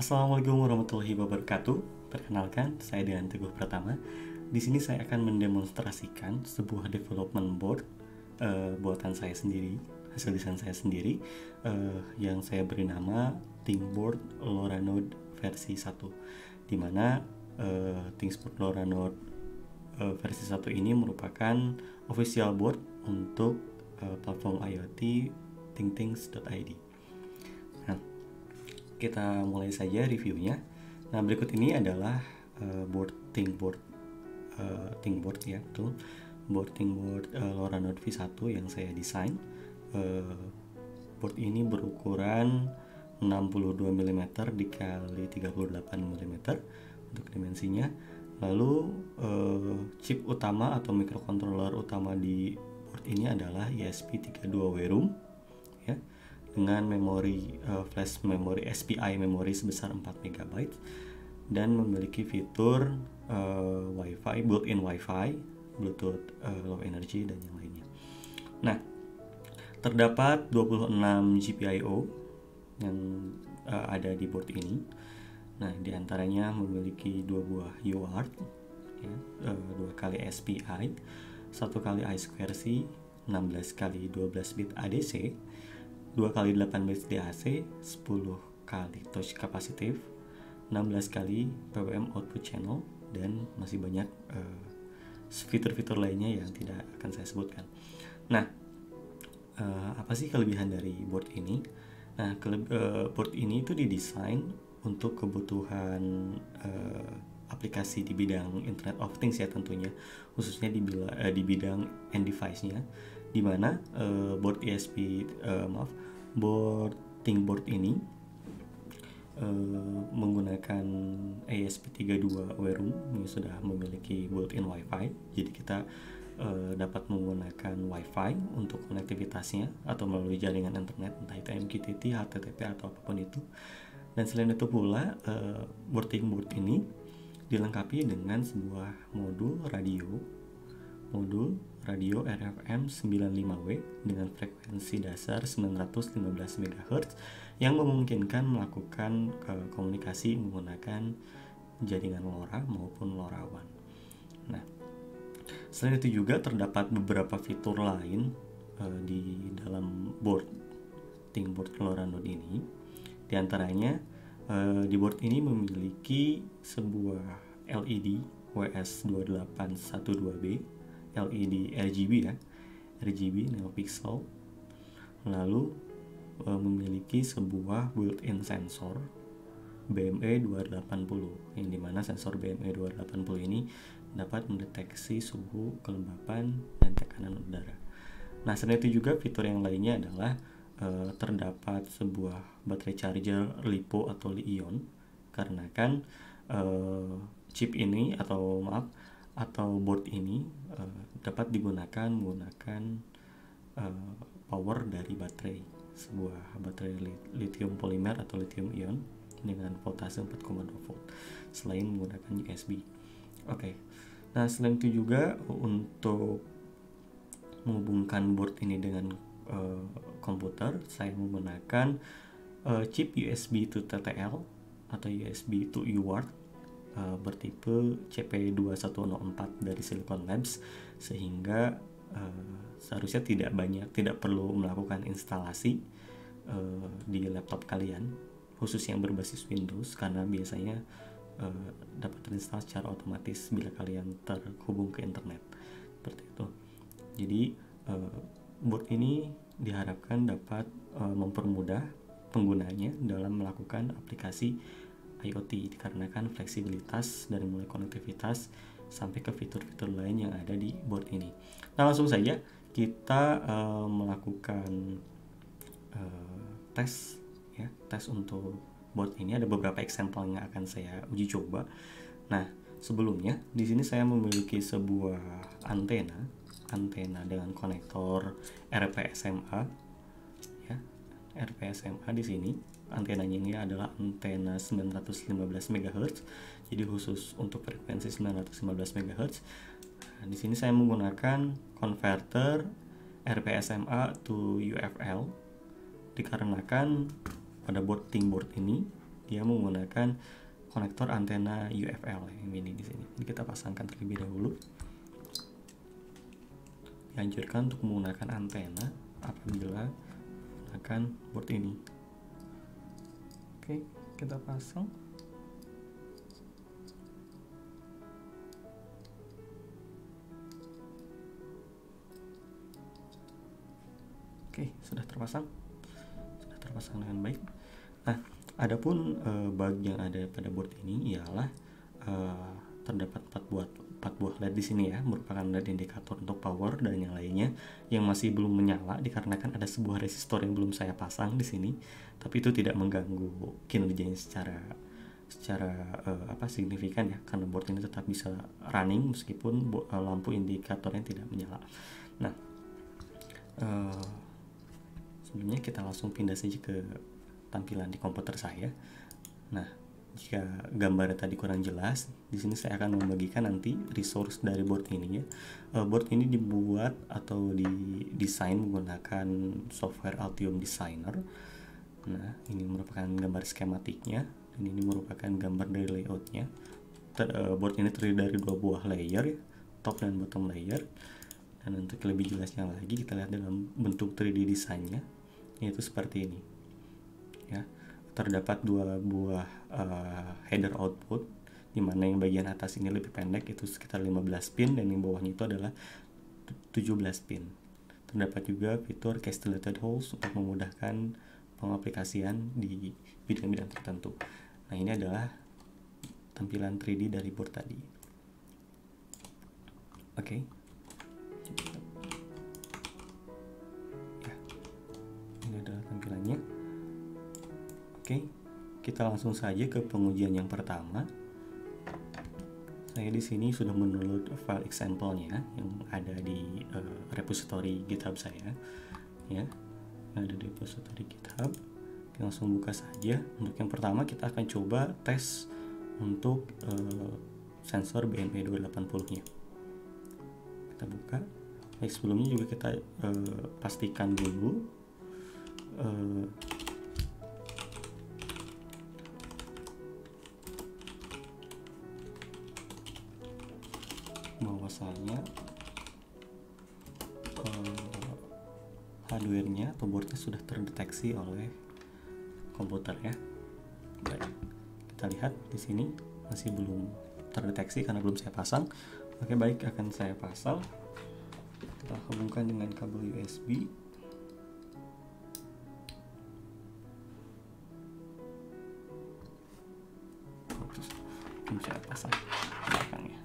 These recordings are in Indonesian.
Assalamualaikum warahmatullahi wabarakatuh. Perkenalkan, saya dengan Teguh Pratama. Di sini saya akan mendemonstrasikan sebuah development board buatan saya sendiri, hasil desain saya sendiri, yang saya beri nama ThinkBoard LoRa Node versi 1. Di mana ThinkBoard LoRa Node versi 1 ini merupakan official board untuk platform IoT thinkthings.id. Nah, kita mulai saja reviewnya. Nah, berikut ini adalah ThinkBoard ya, betul. ThinkBoard LoRa Node V1 yang saya desain. Board ini berukuran 62 mm dikali 38 mm untuk dimensinya. Lalu chip utama atau microcontroller utama di board ini adalah ESP32 WROOM ya, dengan memori flash memory SPI memori sebesar 4 MB dan memiliki fitur Wi-Fi, built-in Wi-Fi, Bluetooth low energy dan yang lainnya. Nah, terdapat 26 GPIO yang ada di board ini. Nah, diantaranya memiliki 2 buah UART, ya, 2 kali SPI, 1 kali I2C, 16 kali 12 bit ADC, 2 kali 8 bit DAC, 10 kali touch capacitive, 16 kali PWM output channel, dan masih banyak fitur-fitur lainnya yang tidak akan saya sebutkan. Nah, apa sih kelebihan dari board ini? Nah, board ini itu didesain untuk kebutuhan aplikasi di bidang Internet of Things ya tentunya, khususnya di bidang end device-nya, di mana board ThinkBoard ini menggunakan ESP32 WROOM yang sudah memiliki built-in Wi-Fi. Jadi kita dapat menggunakan Wi-Fi untuk konektivitasnya atau melalui jaringan internet, entah itu MQTT, HTTP atau apapun itu. Dan selain itu pula ThinkBoard ini dilengkapi dengan sebuah modul radio RFM 95W dengan frekuensi dasar 915 MHz yang memungkinkan melakukan komunikasi menggunakan jaringan LoRa maupun LoRaWAN. Nah, selain itu juga terdapat beberapa fitur lain di dalam ThinkBoard LoRa Node ini. Di antaranya di board ini memiliki sebuah LED WS2812B, LED RGB ya, RGB neopixel. Lalu memiliki sebuah built-in sensor BME280, yang dimana sensor BME280 ini dapat mendeteksi suhu, kelembapan, dan tekanan udara. Nah, selain itu juga fitur yang lainnya adalah terdapat sebuah baterai charger LiPo atau Li-ion, karena kan chip ini atau board ini dapat digunakan menggunakan power dari baterai, sebuah baterai lithium polimer atau lithium ion dengan voltase 4,2 volt selain menggunakan USB. Oke. Nah, selain itu juga untuk menghubungkan board ini dengan komputer, saya menggunakan chip USB to TTL atau USB to UART bertipe CP2104 dari Silicon Labs, sehingga seharusnya tidak perlu melakukan instalasi di laptop kalian, khusus yang berbasis Windows, karena biasanya dapat terinstall secara otomatis bila kalian terhubung ke internet, seperti itu. Jadi board ini diharapkan dapat mempermudah penggunanya dalam melakukan aplikasi IoT, dikarenakan fleksibilitas dari mulai konektivitas sampai ke fitur-fitur lain yang ada di board ini. Nah, langsung saja kita melakukan tes untuk board ini. Ada beberapa example yang akan saya uji coba. Nah, sebelumnya di sini saya memiliki sebuah antena dengan konektor RPSMA ya. RPSMA di sini antenanya ini adalah antena 915 MHz, jadi khusus untuk frekuensi 915 MHz. Nah, di sini saya menggunakan konverter RPSMA to UFL, dikarenakan pada ThinkBoard ini dia menggunakan konektor antena UFL yang ini di sini. Ini kita pasangkan terlebih dahulu. Dianjurkan untuk menggunakan antena apabila menggunakan board ini. Oke, kita pasang. Oke, sudah terpasang dengan baik. Nah, adapun bug yang ada pada board ini ialah terdapat 4 buah LED di sini ya, merupakan LED indikator untuk power dan yang lainnya yang masih belum menyala dikarenakan ada sebuah resistor yang belum saya pasang di sini. Tapi itu tidak mengganggu kinerjanya secara signifikan ya, karena board ini tetap bisa running meskipun lampu indikatornya tidak menyala. Nah, sebelumnya kita langsung pindah saja ke tampilan di komputer saya. Nah, jika gambarnya tadi kurang jelas, di sini saya akan membagikan nanti resource dari board ini ya. Board ini dibuat atau didesain menggunakan software Altium Designer. Nah, ini merupakan gambar skematiknya dan ini merupakan gambar dari layoutnya. Board ini terdiri dari 2 buah layer ya, top dan bottom layer. Dan untuk lebih jelasnya lagi kita lihat dalam bentuk 3D desainnya, yaitu seperti ini ya. Terdapat 2 buah header output, dimana yang bagian atas ini lebih pendek, itu sekitar 15 pin, dan yang bawahnya itu adalah 17 pin. Terdapat juga fitur castellated holes untuk memudahkan pengaplikasian di bidang-bidang tertentu. Nah, ini adalah tampilan 3D dari board tadi. Oke. Ya, ini adalah tampilannya. Oke, kita langsung saja ke pengujian yang pertama. Saya di sini sudah mendownload file example-nya yang ada di repository GitHub saya, ya, yang ada di repository GitHub. Kita langsung buka saja. Untuk yang pertama kita akan coba tes untuk sensor BME 280-nya. Kita buka. Baik, sebelumnya juga kita pastikan dulu bahwasanya hardware-nya atau boardnya sudah terdeteksi oleh komputer ya. Baik, kita lihat di sini masih belum terdeteksi karena belum saya pasang. Oke, baik, akan saya pasang. Kita hubungkan dengan kabel USB. Terus saya pasang belakangnya.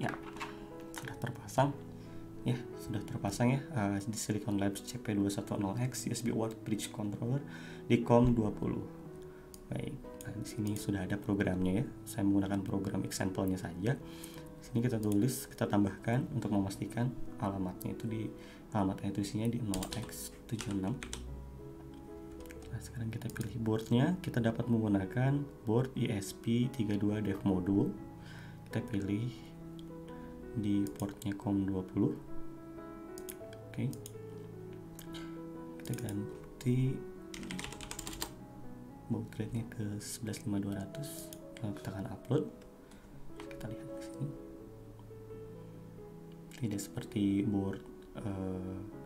Ya, sudah terpasang ya, di Silicon Labs CP210X USB Word Bridge Controller di COM20. Baik, nah di sini sudah ada programnya ya. Saya menggunakan program example-nya saja. Di sini kita tulis, kita tambahkan untuk memastikan alamatnya itu isinya di 0x76. Nah, sekarang kita pilih boardnya. Kita dapat menggunakan board ESP32 Dev Module. Kita pilih di portnya COM20. Oke, kita ganti baud rate-nya ke 115200. Lalu kita akan upload. Kita lihat di sini tidak seperti board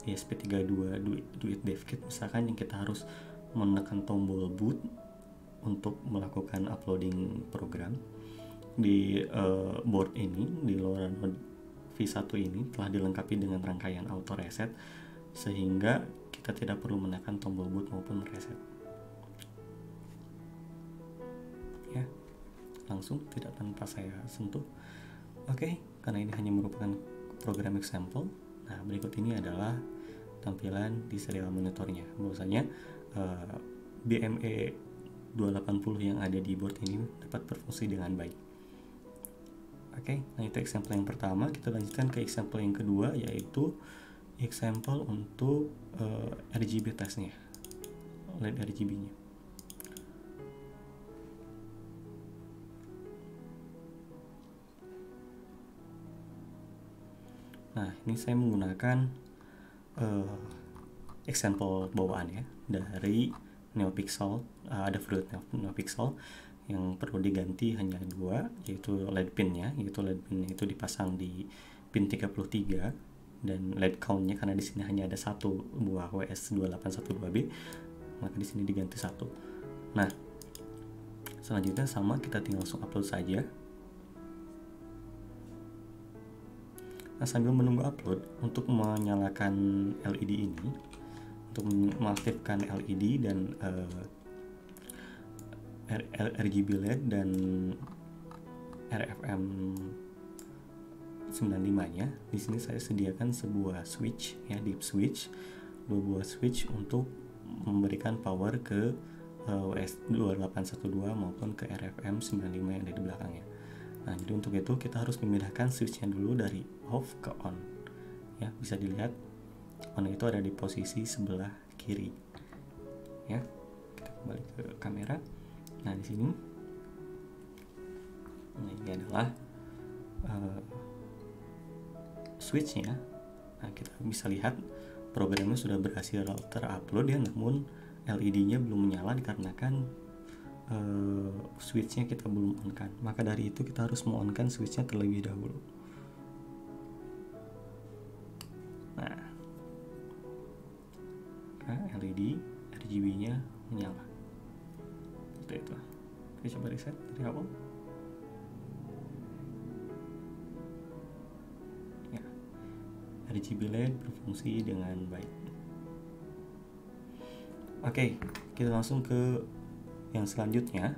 ESP32 Duit DevKit misalkan, yang kita harus menekan tombol boot untuk melakukan uploading program. Di board ini, di LoRa Node V1 ini telah dilengkapi dengan rangkaian auto reset sehingga kita tidak perlu menekan tombol boot maupun reset. Ya, langsung, tidak tanpa saya sentuh. Oke, karena ini hanya merupakan program example. Nah, berikut ini adalah tampilan di serial monitornya. Bahwasanya BME 280 yang ada di board ini dapat berfungsi dengan baik. Oke, nah itu example yang pertama. Kita lanjutkan ke example yang kedua, yaitu example untuk RGB testnya, LED RGB-nya. Nah, ini saya menggunakan example bawaan ya dari NeoPixel. Ada Fruit NeoPixel yang perlu diganti hanya dua, yaitu LED pinnya, itu dipasang di pin 33, dan LED countnya karena di sini hanya ada satu buah WS2812B, maka di sini diganti satu. Nah, selanjutnya sama, kita tinggal langsung upload saja. Nah, sambil menunggu upload, untuk menyalakan LED ini, untuk mengaktifkan LED dan RGB LED dan RFM 95-nya, di sini saya sediakan sebuah switch ya, deep switch, dua buah switch untuk memberikan power ke WS2812 maupun ke RFM 95 yang ada di belakangnya. Nah, jadi untuk itu kita harus memindahkan switchnya dulu dari off ke on. Ya, bisa dilihat on itu ada di posisi sebelah kiri. Ya, kita kembali ke kamera. Nah, di sini, nah, ini adalah switchnya. Nah, kita bisa lihat programnya sudah berhasil terupload ya, namun LED-nya belum menyala dikarenakan switchnya kita belum on kan. Maka dari itu kita harus on-kan switchnya terlebih dahulu. Nah, LED RGB-nya menyala. Seperti itu. Kita coba reset dari awal. Ya, RGB LED berfungsi dengan baik. Oke, kita langsung ke yang selanjutnya.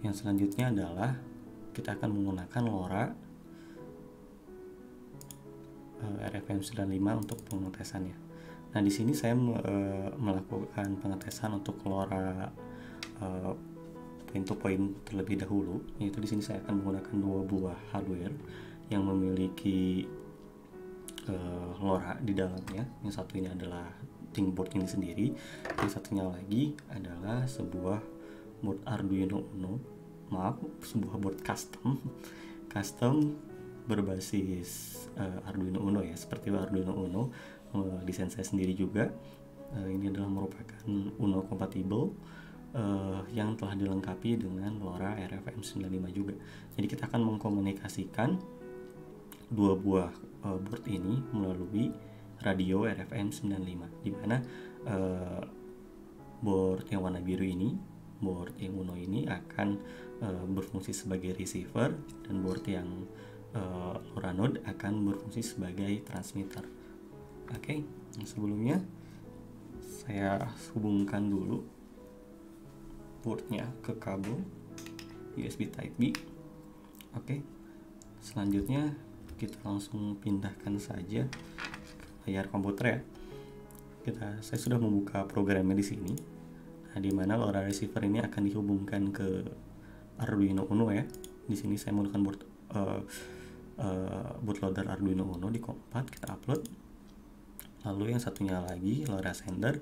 Yang selanjutnya adalah kita akan menggunakan LoRa RFM 95 untuk pengetesannya. Nah, di sini saya melakukan pengetesan untuk LoRa point to point terlebih dahulu, yaitu di sini saya akan menggunakan dua buah hardware yang memiliki LoRa di dalamnya. Yang satu ini adalah board ini sendiri, yang satunya lagi adalah sebuah board Arduino Uno, sebuah board custom berbasis Arduino Uno ya, seperti Arduino Uno, desain saya sendiri juga. Ini adalah merupakan Uno compatible yang telah dilengkapi dengan LoRa RFM 95 juga. Jadi kita akan mengkomunikasikan dua buah board ini melalui radio RFM 95, di mana board yang warna biru ini, board yang Uno ini akan berfungsi sebagai receiver, dan board yang LoRa node akan berfungsi sebagai transmitter. Oke, sebelumnya saya hubungkan dulu boardnya ke kabel USB Type B. Oke, selanjutnya kita langsung pindahkan saja layar komputer ya. Saya sudah membuka programnya di sini. Nah, di mana LoRa receiver ini akan dihubungkan ke Arduino Uno ya. Di sini saya menggunakan bootloader Arduino Uno di COM4, kita upload. Lalu yang satunya lagi LoRa sender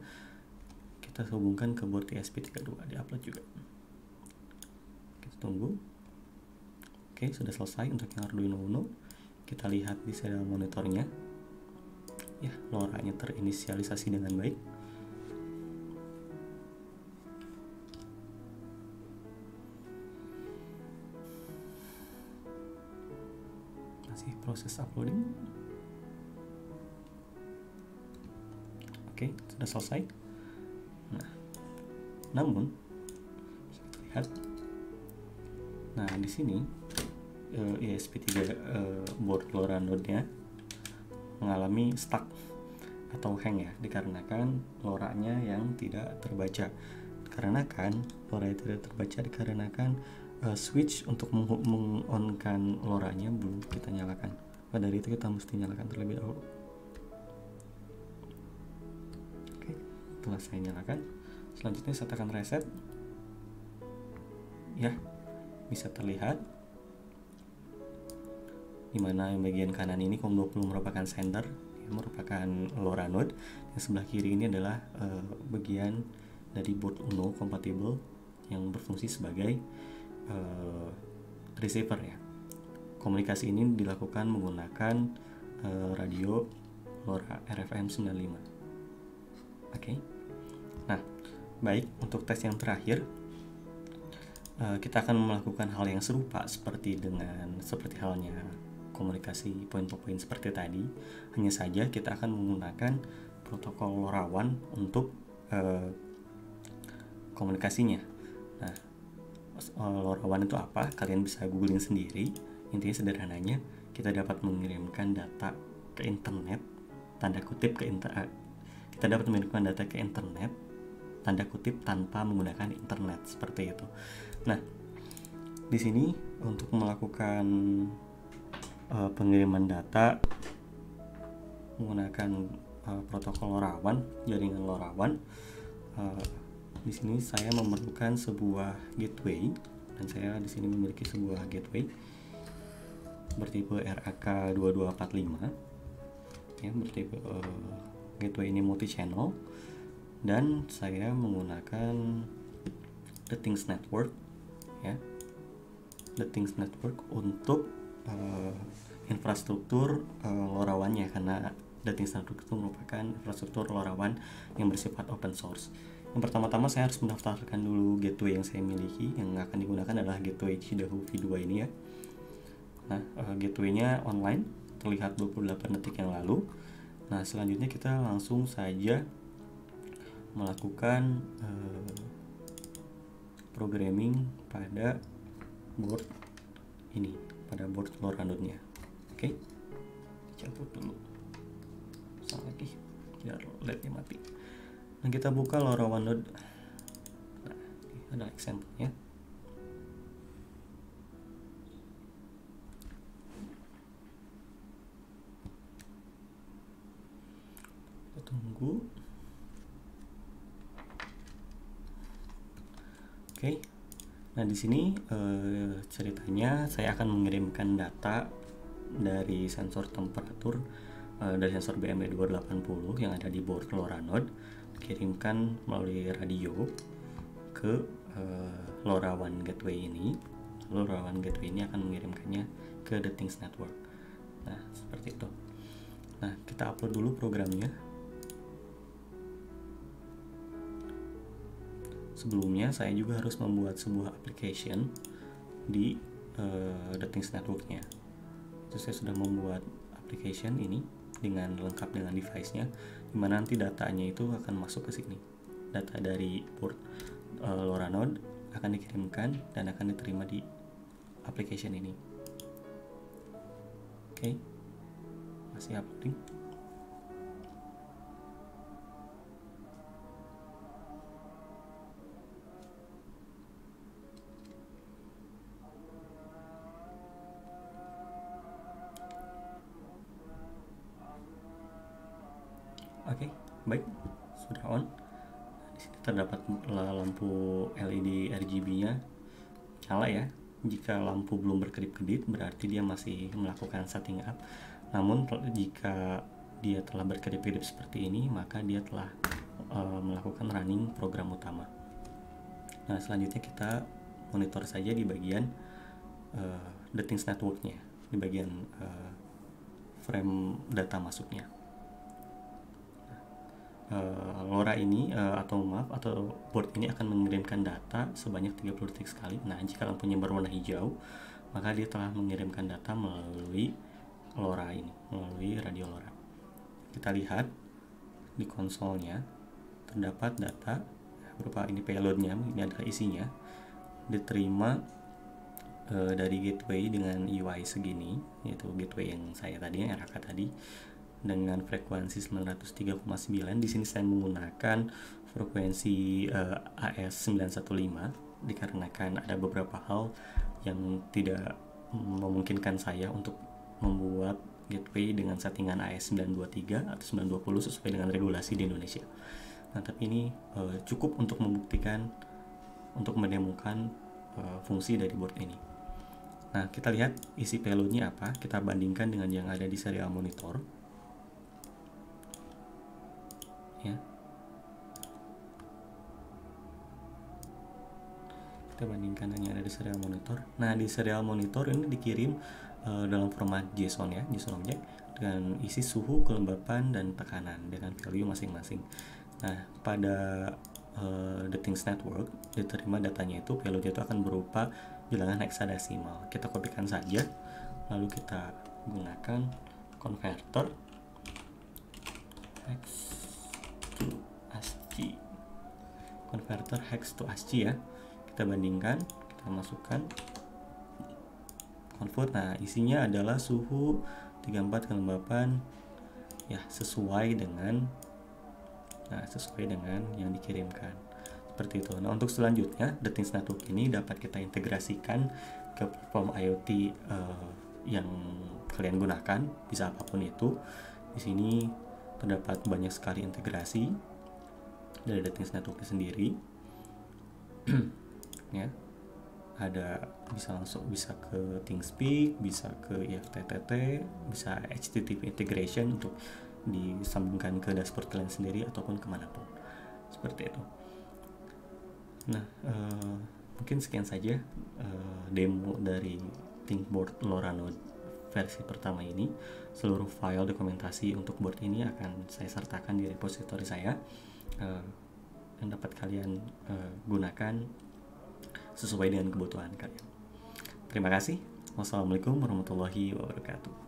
kita hubungkan ke board ESP32, di-upload juga. Kita tunggu. Oke, sudah selesai untuk yang Arduino Uno. Kita lihat di serial monitornya. Ya, LoRa-nya terinisialisasi dengan baik. Masih proses uploading. Oke, sudah selesai. Nah, namun kita lihat. Nah, di sini ESP3 board LoRa node-nya mengalami stuck atau hang ya, dikarenakan LoRa-nya yang tidak terbaca. Dikarenakan LoRa tidak terbaca dikarenakan switch untuk meng-on-kan LoRa-nya belum kita nyalakan. Maka dari itu kita mesti nyalakan terlebih dahulu. Oke, setelah saya nyalakan, selanjutnya saya tekan reset. Ya, bisa terlihat dimana yang bagian kanan ini COM20 merupakan sender, ya, merupakan LoRa node. Yang sebelah kiri ini adalah bagian dari board Uno compatible yang berfungsi sebagai receiver ya. komunikasi ini dilakukan menggunakan radio LoRa RFM 95. Oke. Nah, baik, untuk tes yang terakhir kita akan melakukan hal yang serupa seperti halnya komunikasi point to point seperti tadi. Hanya saja kita akan menggunakan protokol LoRaWAN untuk komunikasinya. Nah, LoRaWAN itu apa? Kalian bisa googling sendiri. Intinya sederhananya, kita dapat mengirimkan data ke internet, tanda kutip kita dapat mengirimkan data ke internet, tanda kutip, tanpa menggunakan internet, seperti itu. Nah, di sini untuk melakukan pengiriman data menggunakan protokol LoRaWAN, jaringan LoRaWAN, di sini saya memerlukan sebuah gateway, dan saya di sini memiliki sebuah gateway bertipe RAK2245, ya, bertipe gateway ini multi channel, dan saya menggunakan The Things Network, ya, The Things Network untuk infrastruktur LoRaWAN-nya, karena The Things Network itu merupakan infrastruktur LoRaWAN yang bersifat open source. Yang pertama-tama saya harus mendaftarkan dulu gateway yang saya miliki. Yang akan digunakan adalah gateway Chidahu V2 ini, ya. Nah, gateway-nya online, terlihat 28 detik yang lalu. Nah, selanjutnya kita langsung saja melakukan programming pada board ini, pada board LoRa node-nya. Oke, cabut dulu, pasang lagi biar LED-nya mati. Nah, kita buka LoRaWAN node. Nah, ini ada example-nya. Kita tunggu. Oke. Nah, di sini ceritanya saya akan mengirimkan data dari sensor temperatur dari sensor BME280 yang ada di board LoRa node, dikirimkan melalui radio ke LoRaWAN gateway ini. LoRaWAN gateway ini akan mengirimkannya ke The Things Network. Nah, seperti itu. Nah, kita upload dulu programnya. Sebelumnya saya juga harus membuat sebuah application di The Things Network-nya. Itu saya sudah membuat application ini dengan lengkap dengan device-nya, dimana nanti datanya itu akan masuk ke sini. Data dari port LoRa node akan dikirimkan dan akan diterima di application ini. Oke, masih uploading. Oke, baik, sudah on. Di sini terdapat lampu LED RGB-nya nyala, ya. Jika lampu belum berkedip-kedip berarti dia masih melakukan setting up. Namun jika dia telah berkedip-kedip seperti ini, maka dia telah melakukan running program utama. Nah, selanjutnya kita monitor saja di bagian The Things Network-nya, di bagian frame data masuknya. LoRa ini atau board ini akan mengirimkan data sebanyak 30 detik sekali. Nah, jika lampunya berwarna hijau, maka dia telah mengirimkan data melalui LoRa ini, melalui radio LoRa. Kita lihat di konsolnya terdapat data berupa ini payloadnya, ini adalah isinya, diterima dari gateway dengan UI segini, yaitu gateway yang saya tadi, yang RAK tadi, dengan frekuensi 903,9. Di sini saya menggunakan frekuensi AS915 dikarenakan ada beberapa hal yang tidak memungkinkan saya untuk membuat gateway dengan settingan AS923 atau 920 sesuai dengan regulasi di Indonesia. Nah, tapi ini cukup untuk membuktikan, untuk menemukan fungsi dari board ini. Nah, kita lihat isi payloadnya apa. Kita bandingkan dengan yang ada di serial monitor. Ya. Kita bandingkan dengan yang ada di serial monitor. Nah, di serial monitor ini dikirim dalam format JSON ya, JSON object dengan isi suhu, kelembapan, dan tekanan dengan value masing-masing. Nah, pada the Things Network diterima datanya itu, value-nya itu akan berupa bilangan heksadesimal. Kita kopikan saja, lalu kita gunakan converter hex to ASCII. Converter hex to ASCII ya. Kita bandingkan, kita masukkan convert. Nah, isinya adalah suhu 34, kelembapan ya, sesuai dengan yang dikirimkan. Seperti itu. Nah, untuk selanjutnya, The Things Network ini dapat kita integrasikan ke platform IoT yang kalian gunakan, bisa apapun itu. Di sini terdapat banyak sekali integrasi dari The Things Network sendiri. Ya. Bisa ke ThingSpeak, bisa ke IFTTT, bisa HTTP integration untuk disambungkan ke dashboard kalian sendiri ataupun kemanapun, seperti itu. Nah, mungkin sekian saja demo dari ThinkBoard LoRa Node versi pertama ini. Seluruh file dokumentasi untuk board ini akan saya sertakan di repository saya, yang dapat kalian gunakan sesuai dengan kebutuhan kalian. Terima kasih. Wassalamualaikum warahmatullahi wabarakatuh.